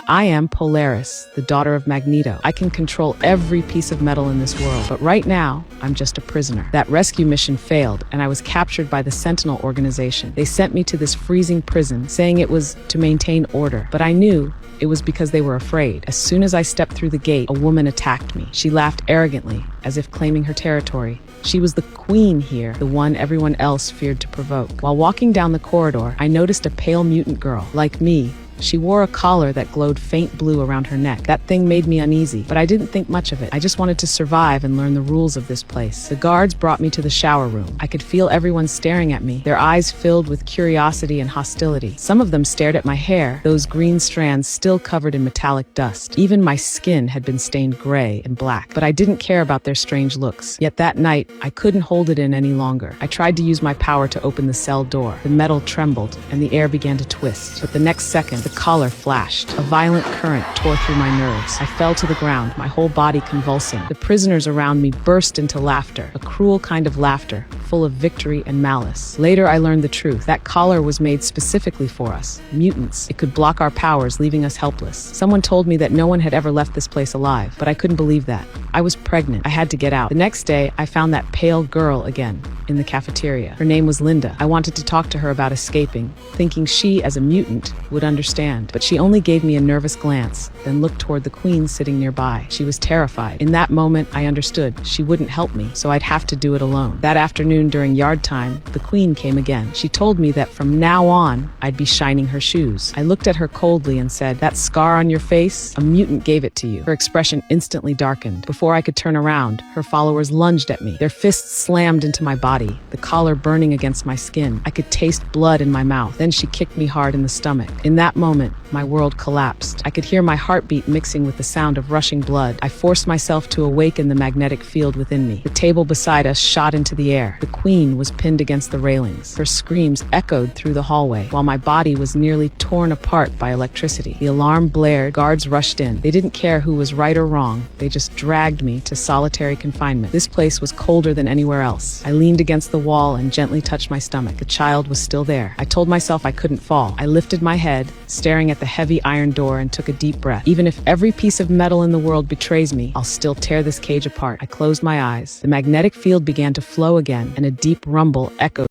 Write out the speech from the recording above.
I am Polaris, the daughter of Magneto. I can control every piece of metal in this world, but right now, I'm just a prisoner. That rescue mission failed, and I was captured by the Sentinel organization. They sent me to this freezing prison, saying it was to maintain order, but I knew it was because they were afraid. As soon as I stepped through the gate, a woman attacked me. She laughed arrogantly, as if claiming her territory. She was the queen here, the one everyone else feared to provoke. While walking down the corridor, I noticed a pale mutant girl. Like me, she wore a collar that glowed faint blue around her neck. That thing made me uneasy, but I didn't think much of it. I just wanted to survive and learn the rules of this place. The guards brought me to the shower room. I could feel everyone staring at me, their eyes filled with curiosity and hostility. Some of them stared at my hair, those green strands still covered in metallic dust. Even my skin had been stained gray and black, but I didn't care about their strange looks. Yet that night, I couldn't hold it in any longer. I tried to use my power to open the cell door. The metal trembled, and the air began to twist. But the next second, the collar flashed. A violent current tore through my nerves. I fell to the ground, my whole body convulsing. The prisoners around me burst into laughter, a cruel kind of laughter, full of victory and malice. Later, I learned the truth. That collar was made specifically for us, mutants. It could block our powers, leaving us helpless. Someone told me that no one had ever left this place alive, but I couldn't believe that. I was pregnant. I had to get out. The next day, I found that pale girl again in the cafeteria. Her name was Linda. I wanted to talk to her about escaping, thinking she, as a mutant, would understand. But she only gave me a nervous glance, then looked toward the queen sitting nearby. She was terrified. In that moment, I understood she wouldn't help me, so I'd have to do it alone. That afternoon during yard time, the queen came again. She told me that from now on, I'd be shining her shoes. I looked at her coldly and said, "That scar on your face? A mutant gave it to you." Her expression instantly darkened. Before I could turn around, her followers lunged at me. Their fists slammed into my body, the collar burning against my skin. I could taste blood in my mouth. Then she kicked me hard in the stomach. In that moment, my world collapsed. I could hear my heartbeat mixing with the sound of rushing blood. I forced myself to awaken the magnetic field within me. The table beside us shot into the air. The queen was pinned against the railings. Her screams echoed through the hallway, while my body was nearly torn apart by electricity. The alarm blared. Guards rushed in. They didn't care who was right or wrong. They just dragged me to solitary confinement. This place was colder than anywhere else. I leaned against the wall and gently touched my stomach. The child was still there. I told myself I couldn't fall. I lifted my head, staring at the heavy iron door, and took a deep breath. Even if every piece of metal in the world betrays me, I'll still tear this cage apart. I closed my eyes. The magnetic field began to flow again, and a deep rumble echoed